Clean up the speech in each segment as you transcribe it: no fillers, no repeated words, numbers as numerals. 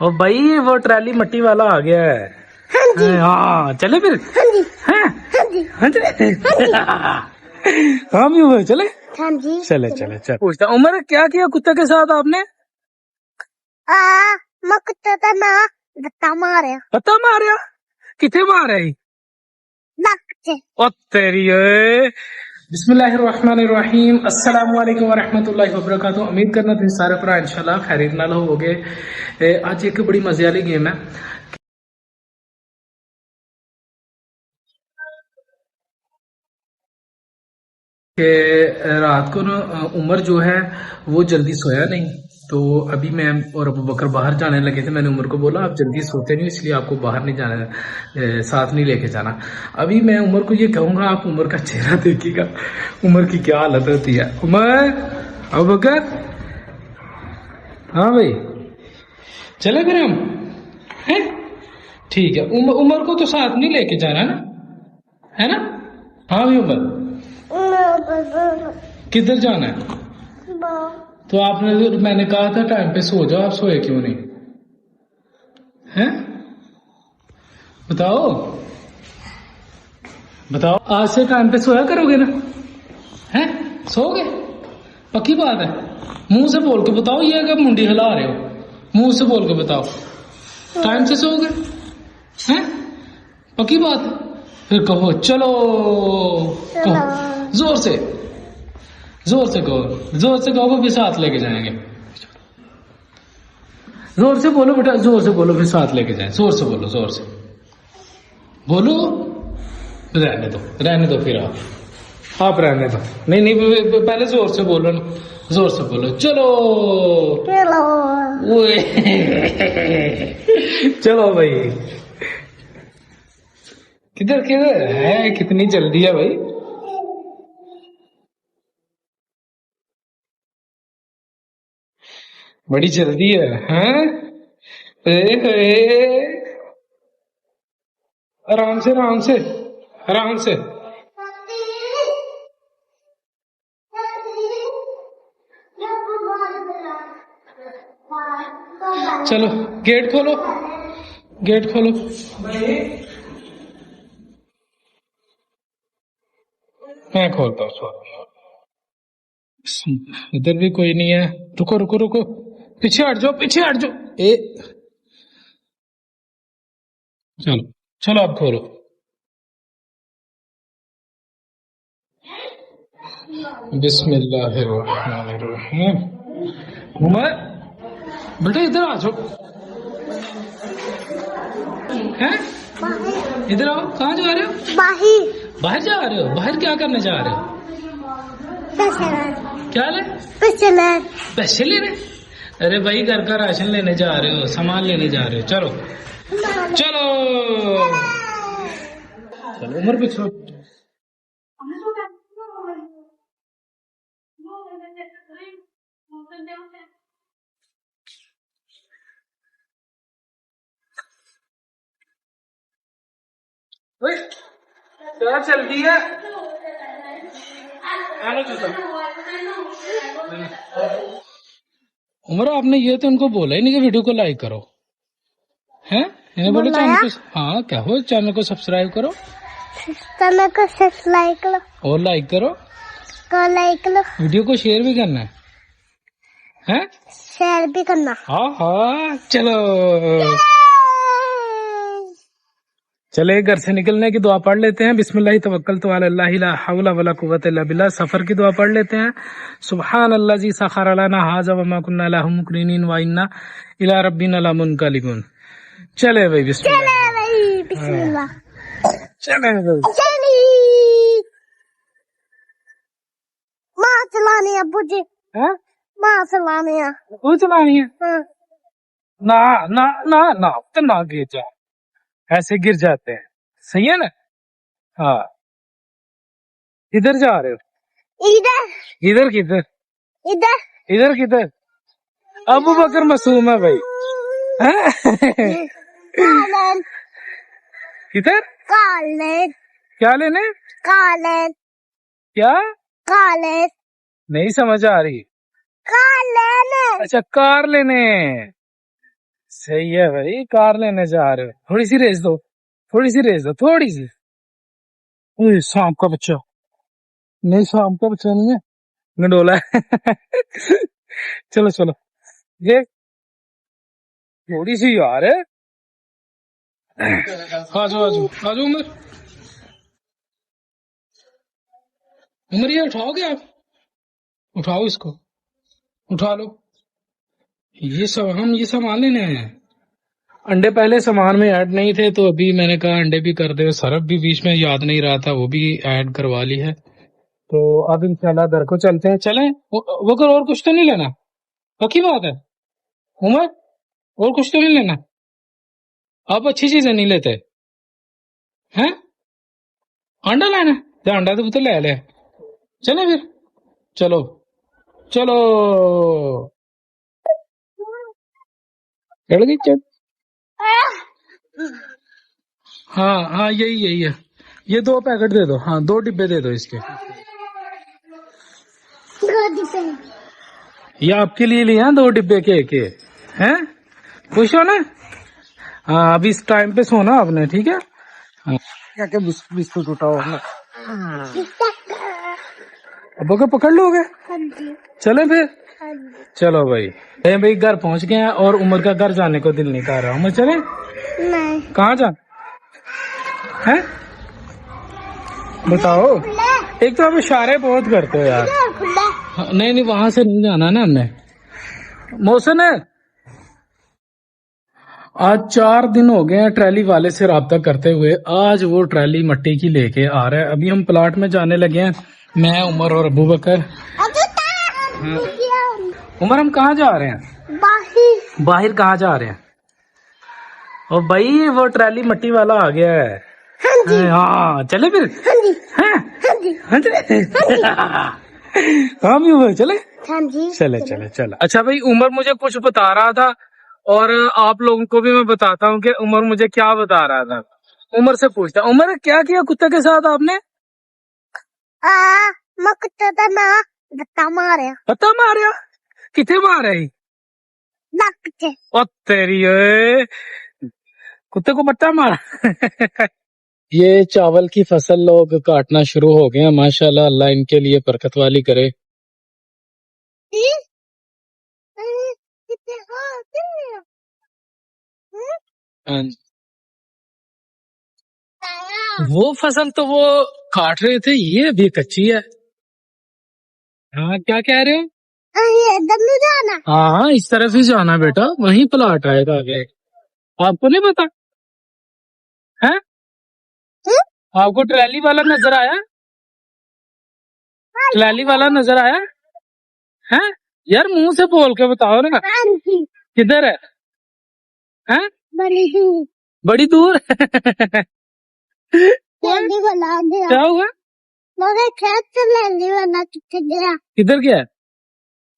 ओ भाई वो ट्रैली मट्टी वाला आ गया है। हाँ जी। हाँ चले फिर। हाँ जी। हैं? हाँ जी। हाँ चले। हाँ भी हुए चले। हाँ जी। चले चले चल पूछता उमर क्या किया कुत्ते के साथ आपने? मैं कुत्ते का ना धक्का मारे पता मारिया किथे मारा ही? नक से। ओ तेरी बिस्मिल्लाहिर्रहमानिर्रहीम अस्सलाम वालेकुम वरहमतुल्लाहि वबरकातुहू। उम्मीद करना तुम सारे भरा इंशाल्लाह खैरियत नाल होवोगे। आज एक बड़ी मजे वाली गेम है कि रात को ना उमर जो है वो जल्दी सोया नहीं। तो अभी मैं और अबू बकर बाहर जाने लगे थे। मैंने उमर को बोला आप जल्दी सोते नहीं इसलिए आपको बाहर नहीं जाना, साथ नहीं लेके जाना। अभी मैं उमर को ये कहूंगा आप उमर का चेहरा देखिएगा उमर की क्या हालत होती है। उमर अबू बकर हाँ भाई चले फिर हम हैं। ठीक है उमर को तो साथ नहीं लेके जाना ना है ना? हाँ भाई उमर किधर जाना है? तो आपने मैंने कहा था टाइम पे सो जाओ आप सोए क्यों नहीं हैं? बताओ बताओ आज से टाइम पे सोया करोगे ना? हैं सोओगे? पक्की बात है? मुंह से बोल के बताओ ये अगर मुंडी हिला रहे हो मुंह से बोल के बताओ टाइम से सोओगे? हैं पक्की बात है? फिर कहो चलो कहो जोर से कहो फिर साथ लेके जाएंगे। जोर से बोलो बेटा जोर से बोलो फिर साथ लेके जाए। जोर से बोलो जोर से बोलो। रहने दो फिर आप रहने दो। नहीं पहले जोर से बोलो ना। जोर से बोलो चलो ओए। चलो भाई किधर किधर है कितनी जल्दी है भाई। बड़ी जल्दी है हैं? आराम से आराम से आराम से। चलो गेट खोलो गेट खोलो। मैं खोलता हूँ। इधर भी कोई नहीं है। रुको रुको रुको पीछे हट जाओ ए चलो चलो आप खोलो। बिस्मिल्लाहिर्रहमानिर्रहीम। उमर बेटा इधर आ जाओ हैं। इधर आओ कहाँ जा रहे हो? बाहर जा रहे हो? बाहर क्या करने जा रहे हो? क्या ले? पैसे लेने? अरे भाई घर का राशन लेने जा रहे हो सामान लेने जा रहे हो। चलो चलो चलो उम्र पे छोड़। क्या चल रही है? उमर आपने ये तो उनको बोला ही नहीं कि वीडियो को लाइक करो हैं? इन्हें बोलो चैनल को हाँ क्या हो चैनल को सब्सक्राइब करो और लाइक करो वीडियो को शेयर भी करना है शेयर भी करना। हाँ चलो चले घर से निकलने की दुआ पढ़ लेते हैं। बिस्मिल्लाह तवक्कलतु अला अल्लाह ला हौला वला कुव्वता इल्ला बिल्लाह। सफर की दुआ पढ़ लेते हैं। सुभान अल्लाजी सखर लना हाज़ा व मा कुन्ना लहु मुक़रिनीन व इन्ना इला रब्बिना लमुनक़लिबून। चले भाई बिस्मिल्लाह। चले भाई माँ चलानी है बुझे। माँ चलानी है। वो चलानी है? ना ना ना ना तो ना गिर जा ऐसे गिर जाते हैं। सही है ना? हाँ इधर जा रहे हो? इधर किधर? इधर किधर? अबू बकर मासूम है भाई। किधर? कॉलेज। क्या लेने? कॉलेज। क्या? कॉलेज। नहीं समझ आ रही। कार लेने। अच्छा कार लेने। सही है भाई, कार लेने जा रहे हो, थोड़ी सी रेस दो, थोड़ी सी रेस दो, थोड़ी सी। ओए, सांप का बच्चा। नहीं, सांप का बच्चा नहीं है, गंडोला है। चलो चलो, ये थोड़ी सी यार है। आ जाओ आ जाओ आ जाओ उमर, उमर ये उठाओगे आप? उठाओ इसको, उठा लो। ये सब हम ये सामान लेने आए हैं। अंडे पहले सामान में ऐड नहीं थे, तो अभी मैंने कहा अंडे भी कर दे। सरफ भी बीच में याद नहीं रहा था, वो भी ऐड करवा ली है। तो अब इंशाल्लाह दर को चलते हैं। चलें वो कर, और कुछ तो नहीं लेना? पक्की बात है उमर, और कुछ तो नहीं लेना? आप अच्छी चीजें नहीं लेते हैं? अंडा लेना है? तो अंडा तो ले ले। चले फिर, चलो चलो। चढ़ गई, चल। हाँ हाँ, यही यही है। ये 2 पैकेट दे दो, हाँ 2 डिब्बे दे दो इसके। ये आपके लिए लिए हैं 2 डिब्बे के हैं। खुश हो ना? हाँ, अभी इस टाइम पे सोना आपने, ठीक है? हाँ। क्या क्या बिस्कुट उठाओ अपना। अब को पकड़ लोगे? चले फिर, चलो भाई। भाई घर पहुंच गए हैं, और उमर का घर जाने को दिल नहीं कर रहा। उमर चले? नहीं। कहाँ जा है, बताओ। एक तो आप इशारे बहुत करते हो यार। नहीं नहीं, वहां से नहीं जाना ना हमने। मौसम है, आज 4 दिन हो गए हैं ट्रैली वाले से राब्ता करते हुए। आज वो ट्रैली मट्टी की लेके आ रहा है। अभी हम प्लाट में जाने लगे हैं, मैं, उमर और अबू बकर। उमर, हम कहाँ जा रहे हैं? बाहर। बाहर कहाँ जा रहे हैं? और भाई वो ट्रैली मट्टी वाला आ गया है। हाँ जी। हाँ, चले फिर। हाँ जी। हैं? हाँ जी। हाँ चले। हाँ भी उमर, चले। हाँ जी। चले चले चले। अच्छा भाई, उमर मुझे कुछ बता रहा था, और आप लोगों को भी मैं बताता हूँ कि उमर मुझे क्या बता रहा था। उमर से पूछता, उमर क्या किया कुत्ते के साथ आपने? मैं कुत्ते का ना धक्का मारे। पता मारिया? किथे मारे? नक से। ओ तेरी ओए, कुत्ते को बट्टा मारा। ये चावल की फसल लोग काटना शुरू हो गए हैं, माशाल्लाह, अल्लाह इनके लिए बरकत वाली करे। वो फसल तो वो काट रहे थे, ये अभी कच्ची है। हाँ, क्या कह रहे हो? ये इधर नहीं जाना। हाँ, इस तरफ ही जाना बेटा, वहीं प्लाट आएगा आगे। आपको नहीं पता है? आपको ट्रैली वाला नजर आया? ट्रैली वाला नजर आया है? यार मुंह से बोल के बताओ ना, किधर है? हैं? बड़ी दूर। बड़ी दूर। बना दिया। क्या हुआ? मगर खेत से लैली बना कितने गया? किधर गया?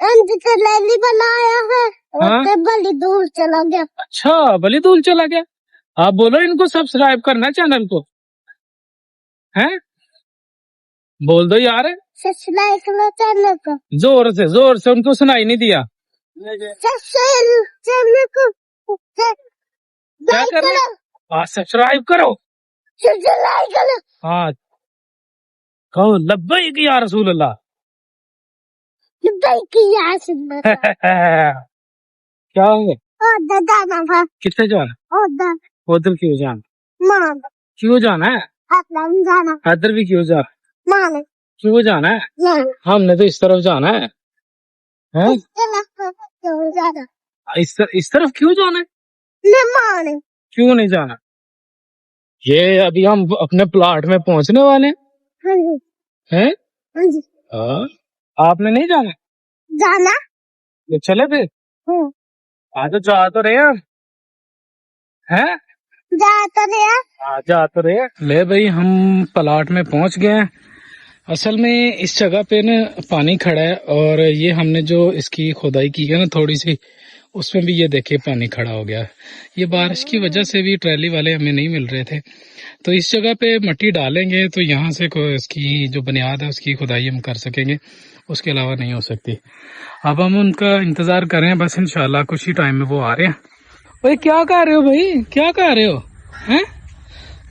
जिसे लैली बनाया है, हाँ? उससे बड़ी दूर चला गया। अच्छा, बड़ी दूर चला गया। आप बोलो इनको सब्सक्राइब करना चैनल को, हैं? बोल दो यार, सब्सक्राइब करो चैनल को। जोर से, उनको सुनाई नहीं दिया। चैनल को क्या करना? सब्सक्राइब करो। सब्सक्राइब करो। हाँ, कहो लब्बैक या रसूल अल्लाह। क्या होंगे? जाना था। कितने जाना? उधर क्यों जाना? मान क्यों जाना है? जाना। इधर भी क्यों जाना? मान क्यों जाना है? हमने तो इस तरफ जाना है, हैं? जाना। इस तरफ क्यों जाना है? मान क्यों नहीं जाना? ये अभी हम अपने प्लाट में पहुंचने वाले हैं। हाँ जी। हैं? हाँ जी। आपने नहीं जाना? जाना। ये चले फिर। आज तो जा तो रहे हैं? जा तो रहे। जा तो रहे। ले भाई, हम प्लाट में पहुंच गए हैं। असल में इस जगह पे ना पानी खड़ा है, और ये हमने जो इसकी खुदाई की है ना थोड़ी सी, उसमें भी ये देखिए पानी खड़ा हो गया। ये बारिश की वजह से भी ट्रैली वाले हमें नहीं मिल रहे थे, तो इस जगह पे मट्टी डालेंगे तो यहाँ से इसकी जो बुनियाद है उसकी खुदाई हम कर सकेंगे, उसके अलावा नहीं हो सकती। अब हम उनका इंतजार कर रहे हैं, बस इंशाल्लाह कुछ ही टाइम में वो आ रहे हैं, भाई क्या कर रहे हो भाई, क्या कर रहे हो हैं?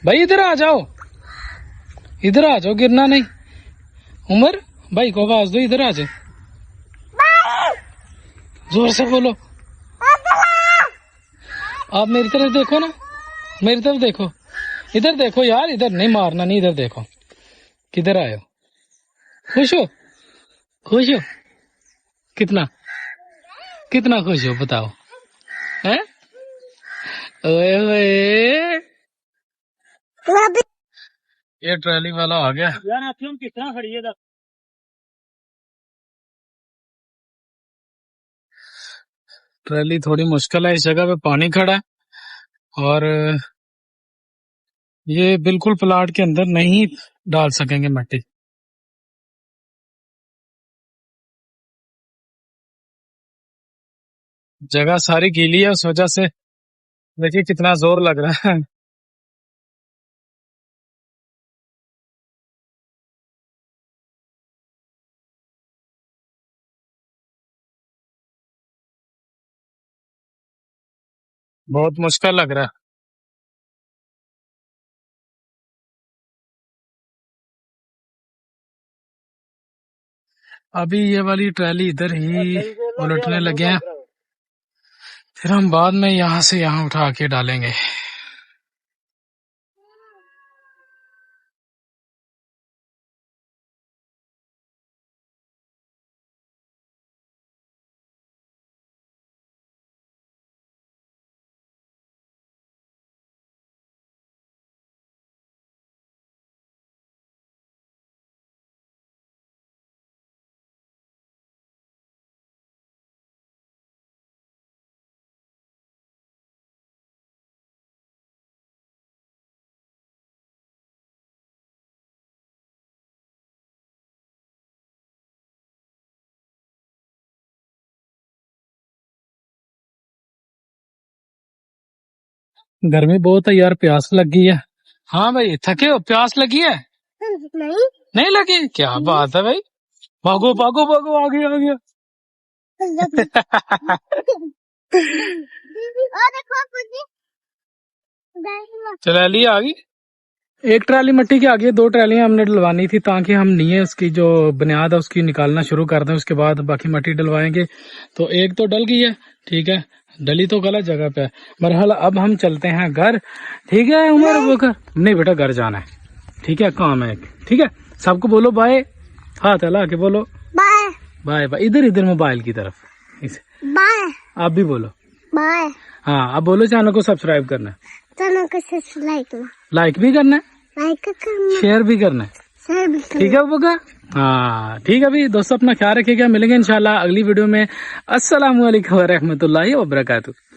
भाई इधर आ जाओ, इधर आ जाओ, गिरना नहीं। उमर भाई को आवाज दो, इधर आ जाए, जोर से बोलो। आप मेरी तरफ देखो ना, मेरी तरफ देखो, इधर देखो यार, इधर नहीं मारना, नहीं इधर देखो, किधर आए हो? खुश हो, खुश हो? कितना कितना खुश हो बताओ हैं? ओए ओए, ये ट्रॉली वाला आ गया यार। हाथियों कितना खड़ी है। ट्रॉली थोड़ी मुश्किल है, इस जगह पे पानी खड़ा है और ये बिल्कुल प्लाट के अंदर नहीं डाल सकेंगे मिट्टी। जगह सारी गीली है, उस वजह से देखिए कितना जोर लग रहा है। बहुत मुश्किल लग रहा है। अभी ये वाली ट्रॉली इधर ही उलटने लगे हैं, फिर हम बाद में यहाँ से यहाँ उठा के डालेंगे। गर्मी बहुत है यार, प्यास लगी है। हाँ भाई थके हो, प्यास लगी है? नहीं नहीं लगी? क्या बात है भाई, भागो भागो भागो, आ गया आ गया। देखो ट्रॉली आ गई। एक ट्राली मिट्टी की आ गई, 2 ट्रालियां हमने डलवानी थी ताकि हम नीचे उसकी जो बुनियाद है उसकी निकालना शुरू कर दें, उसके बाद बाकी मिट्टी डलवाएंगे। तो एक तो डल गई है, ठीक है, डली तो गलत जगह पे है। बहरहाल अब हम चलते हैं घर, ठीक है उमर? वो घर नहीं बेटा, घर जाना है, ठीक है, काम है एक, ठीक है। सबको बोलो बाय, हाथ हिला के बोलो बाय बाय बाय, इधर इधर मोबाइल की तरफ, इसे बाय आप भी बोलो बाय। हाँ, अब बोलो चैनल को सब्सक्राइब करना है, चैनल को सब्सक्राइब लाइक भी करना है, लाइक करना, शेयर भी करना है, शेयर भी करना। ठीक है बगा? हाँ ठीक है भाई दोस्तों, अपना ख्याल रखिएगा, मिलेंगे इंशाल्लाह अगली वीडियो में। अस्सलाम वालेकुम रहमतुल्लाहि व बरकातुहू।